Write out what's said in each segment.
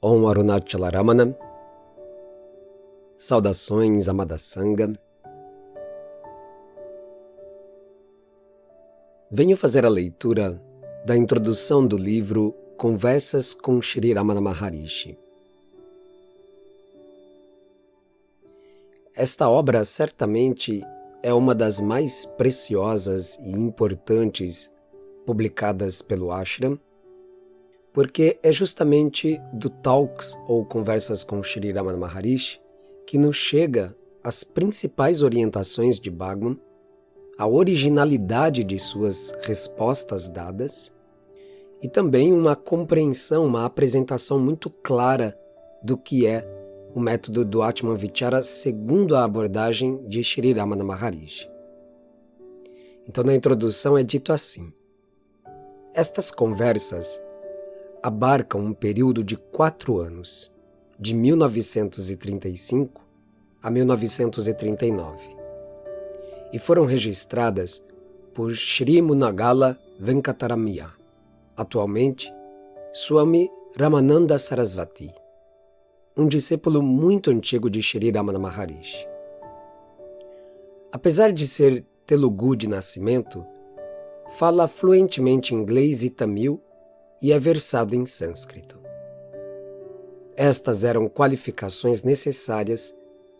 Om Arunachala Ramana. Saudações, amada Sangha. Venho fazer a leitura da introdução do livro Conversas com Shri Ramana Maharishi. Esta obra certamente é uma das mais preciosas e importantes publicadas pelo Ashram, porque é justamente do Talks ou Conversas com Shri Ramana Maharishi que nos chega as principais orientações de Bhagwan, a originalidade de suas respostas dadas e também uma compreensão, uma apresentação muito clara do que é o método do Atma Vichara segundo a abordagem de Shri Ramana Maharishi. Então, na introdução é dito assim: estas conversas abarcam um período de 4 anos, de 1935 a 1939, e foram registradas por Shri Munagala Venkataramiya, atualmente Swami Ramananda Sarasvati, um discípulo muito antigo de Shri Ramana Maharishi. Apesar de ser Telugu de nascimento, fala fluentemente inglês e tamil e é versado em sânscrito. Estas eram qualificações necessárias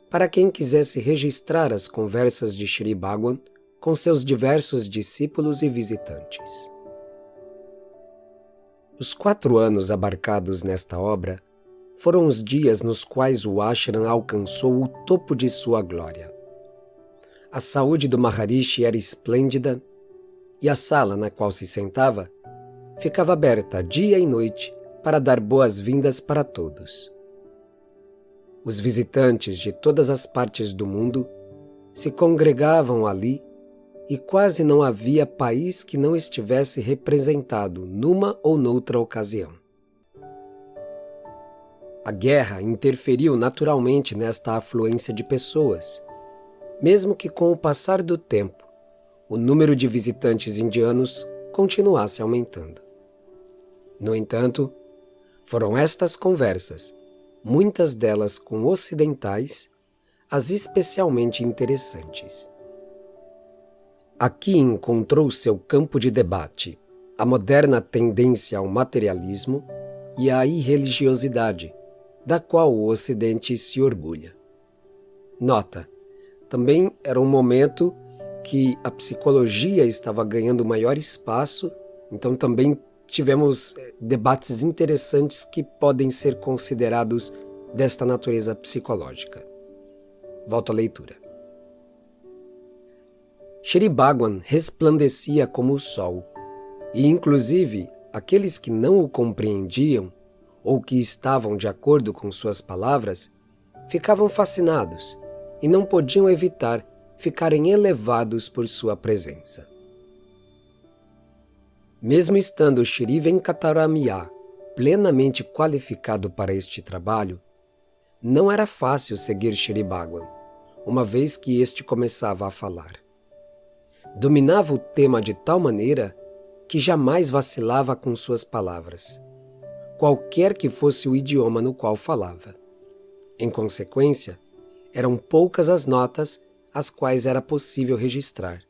para quem quisesse registrar as conversas de Shri Bhagwan com seus diversos discípulos e visitantes. Os 4 anos abarcados nesta obra foram os dias nos quais o ashram alcançou o topo de sua glória. A saúde do Maharishi era esplêndida e a sala na qual se sentava ficava aberta dia e noite para dar boas-vindas para todos. Os visitantes de todas as partes do mundo se congregavam ali e quase não havia país que não estivesse representado numa ou noutra ocasião. A guerra interferiu naturalmente nesta afluência de pessoas, mesmo que com o passar do tempo o número de visitantes indianos continuasse aumentando. No entanto, foram estas conversas, muitas delas com ocidentais, as especialmente interessantes. Aqui encontrou seu campo de debate a moderna tendência ao materialismo e à irreligiosidade, da qual o Ocidente se orgulha. Nota, também era um momento que a psicologia estava ganhando maior espaço, então também tivemos debates interessantes que podem ser considerados desta natureza psicológica. Volto à leitura. Shri Bhagwan resplandecia como o sol, e inclusive aqueles que não o compreendiam ou que estavam de acordo com suas palavras ficavam fascinados e não podiam evitar ficarem elevados por sua presença. Mesmo estando Shri Venkataramiya plenamente qualificado para este trabalho, não era fácil seguir Shri Bhagwan, uma vez que este começava a falar. Dominava o tema de tal maneira que jamais vacilava com suas palavras, qualquer que fosse o idioma no qual falava. Em consequência, eram poucas as notas as quais era possível registrar,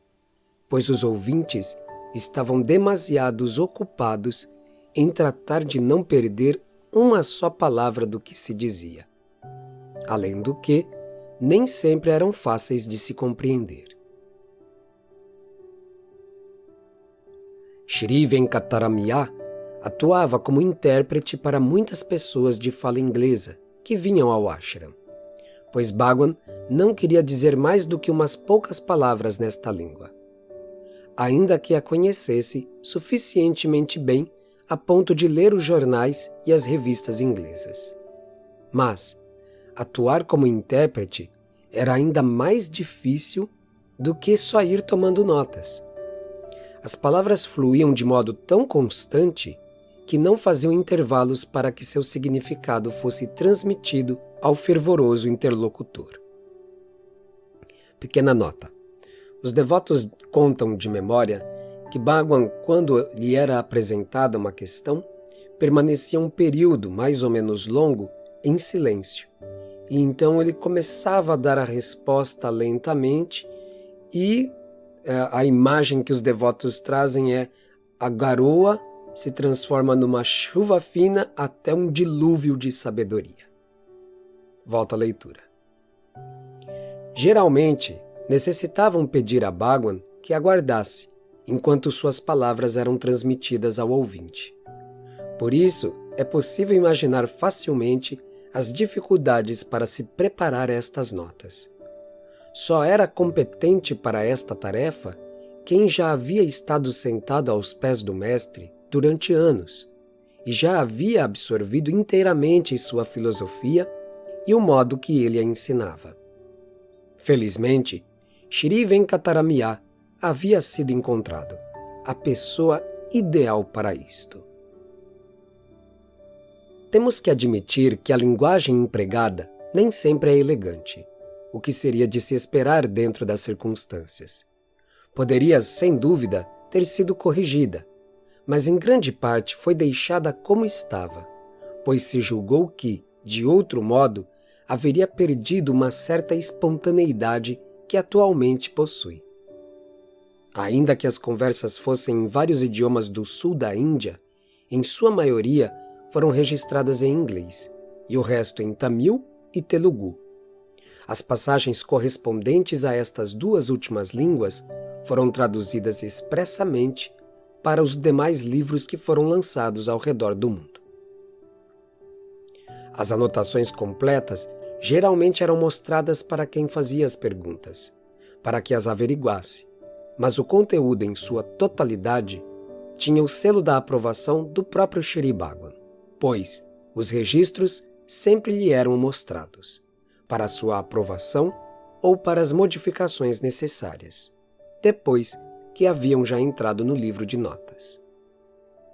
pois os ouvintes estavam demasiados ocupados em tratar de não perder uma só palavra do que se dizia. Além do que, nem sempre eram fáceis de se compreender. Shri Venkataramiya atuava como intérprete para muitas pessoas de fala inglesa que vinham ao ashram, pois Bhagwan não queria dizer mais do que umas poucas palavras nesta língua, ainda que a conhecesse suficientemente bem a ponto de ler os jornais e as revistas inglesas. Mas atuar como intérprete era ainda mais difícil do que só ir tomando notas. As palavras fluíam de modo tão constante que não faziam intervalos para que seu significado fosse transmitido ao fervoroso interlocutor. Pequena nota. Os devotos contam de memória que Bhagwan, quando lhe era apresentada uma questão, permanecia um período mais ou menos longo em silêncio. E então ele começava a dar a resposta lentamente e a imagem que os devotos trazem é a garoa se transforma numa chuva fina até um dilúvio de sabedoria. Volta à leitura. Geralmente, necessitavam pedir a Bhagwan que aguardasse, enquanto suas palavras eram transmitidas ao ouvinte. Por isso, é possível imaginar facilmente as dificuldades para se preparar estas notas. Só era competente para esta tarefa quem já havia estado sentado aos pés do mestre durante anos e já havia absorvido inteiramente sua filosofia e o modo que ele a ensinava. Felizmente, Shri Venkataramaya havia sido encontrado, a pessoa ideal para isto. Temos que admitir que a linguagem empregada nem sempre é elegante, o que seria de se esperar dentro das circunstâncias. Poderia, sem dúvida, ter sido corrigida, mas em grande parte foi deixada como estava, pois se julgou que, de outro modo, haveria perdido uma certa espontaneidade que atualmente possui. Ainda que as conversas fossem em vários idiomas do sul da Índia, em sua maioria foram registradas em inglês, e o resto em tamil e telugu. As passagens correspondentes a estas duas últimas línguas foram traduzidas expressamente para os demais livros que foram lançados ao redor do mundo. As anotações completas geralmente eram mostradas para quem fazia as perguntas, para que as averiguasse, mas o conteúdo em sua totalidade tinha o selo da aprovação do próprio Shri Bhagwan, pois os registros sempre lhe eram mostrados, para sua aprovação ou para as modificações necessárias, depois que haviam já entrado no livro de notas.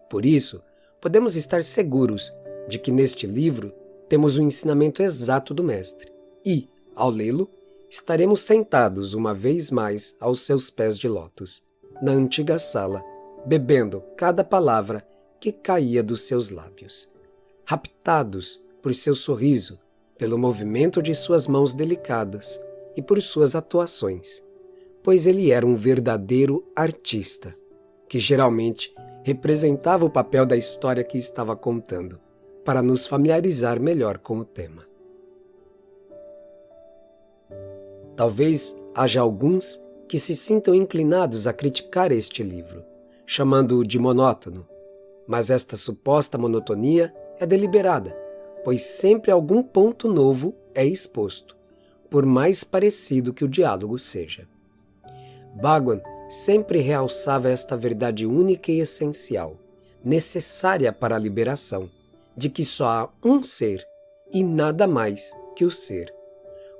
Por isso, podemos estar seguros de que neste livro temos o ensinamento exato do mestre e, ao lê-lo, estaremos sentados uma vez mais aos seus pés de lótus, na antiga sala, bebendo cada palavra que caía dos seus lábios, raptados por seu sorriso, pelo movimento de suas mãos delicadas e por suas atuações, pois ele era um verdadeiro artista, que geralmente representava o papel da história que estava contando, para nos familiarizar melhor com o tema. Talvez haja alguns que se sintam inclinados a criticar este livro, chamando-o de monótono, mas esta suposta monotonia é deliberada, pois sempre algum ponto novo é exposto, por mais parecido que o diálogo seja. Bhagwan sempre realçava esta verdade única e essencial, necessária para a liberação, de que só há um ser e nada mais que o ser.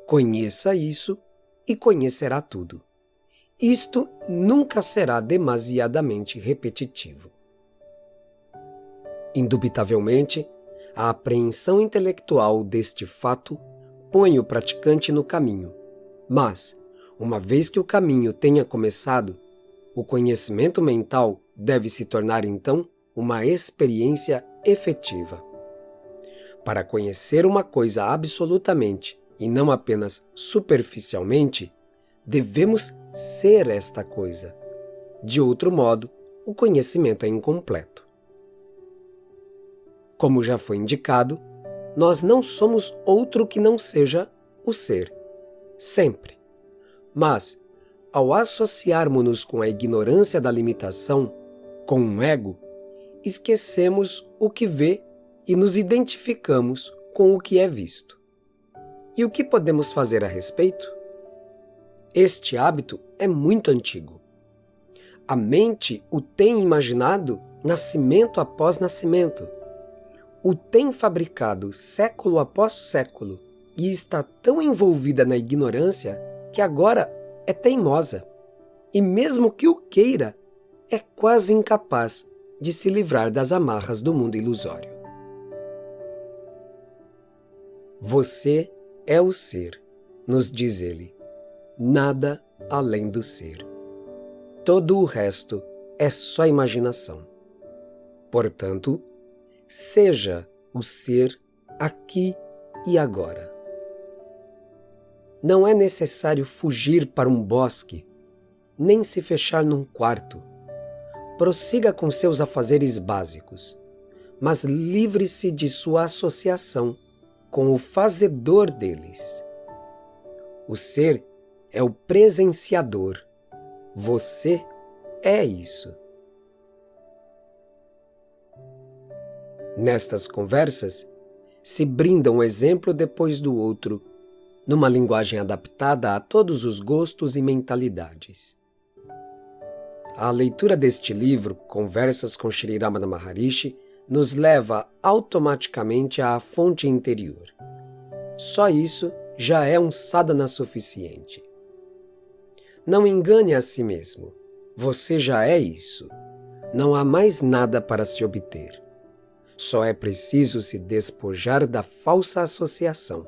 Conheça isso e conhecerá tudo. Isto nunca será demasiadamente repetitivo. Indubitavelmente, a apreensão intelectual deste fato põe o praticante no caminho, mas, uma vez que o caminho tenha começado, o conhecimento mental deve se tornar então uma experiência efetiva. Para conhecer uma coisa absolutamente e não apenas superficialmente, devemos ser esta coisa. De outro modo, o conhecimento é incompleto. Como já foi indicado, nós não somos outro que não seja o ser, sempre. Mas, ao associarmos-nos com a ignorância da limitação, com um ego, esquecemos o que vê e nos identificamos com o que é visto. E o que podemos fazer a respeito? Este hábito é muito antigo. A mente o tem imaginado nascimento após nascimento. O tem fabricado século após século e está tão envolvida na ignorância que agora é teimosa. E mesmo que o queira, é quase incapaz de se livrar das amarras do mundo ilusório. Você é o ser, nos diz ele. Nada além do ser. Todo o resto é só imaginação. Portanto, seja o ser aqui e agora. Não é necessário fugir para um bosque, nem se fechar num quarto. Prossiga com seus afazeres básicos, mas livre-se de sua associação com o fazedor deles. O ser é o presenciador. Você é isso. Nestas conversas, se brinda um exemplo depois do outro, numa linguagem adaptada a todos os gostos e mentalidades. A leitura deste livro, Conversas com Shri Ramana Maharishi, nos leva automaticamente à fonte interior. Só isso já é um sadhana suficiente. Não engane a si mesmo. Você já é isso. Não há mais nada para se obter. Só é preciso se despojar da falsa associação.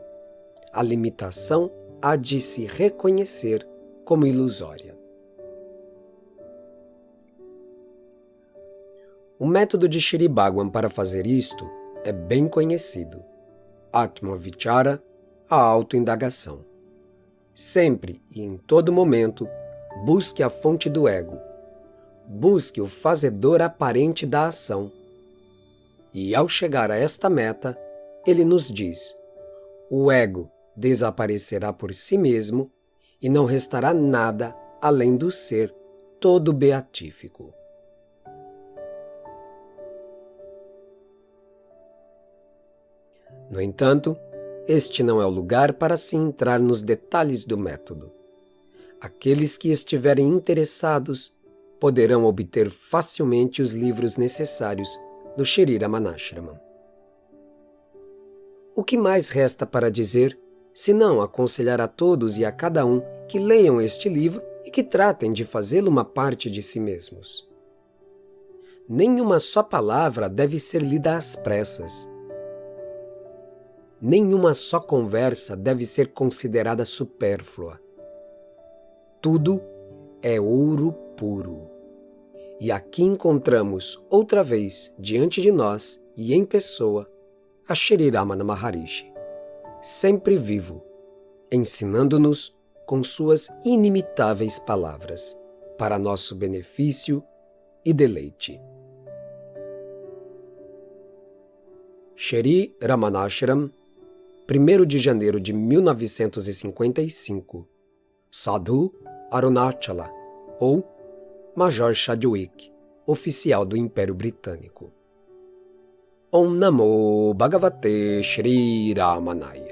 A limitação há de se reconhecer como ilusória. O método de Shri Bhagwan para fazer isto é bem conhecido. Atma Vichara, a autoindagação. Sempre e em todo momento, busque a fonte do ego. Busque o fazedor aparente da ação. E ao chegar a esta meta, ele nos diz: o ego desaparecerá por si mesmo e não restará nada além do ser todo beatífico. No entanto, este não é o lugar para se entrar nos detalhes do método. Aqueles que estiverem interessados poderão obter facilmente os livros necessários do Shri Ramanashramam. O que mais resta para dizer, senão aconselhar a todos e a cada um que leiam este livro e que tratem de fazê-lo uma parte de si mesmos. Nenhuma só palavra deve ser lida às pressas. Nenhuma só conversa deve ser considerada supérflua. Tudo é ouro puro. E aqui encontramos outra vez diante de nós e em pessoa a Shri Ramana Maharishi, sempre vivo, ensinando-nos com suas inimitáveis palavras, para nosso benefício e deleite. Shri Ramanashram, 1º de janeiro de 1955, Sadhu Arunachala, ou Major Chadwick, oficial do Império Britânico. Om Namo Bhagavate Shri Ramanaya.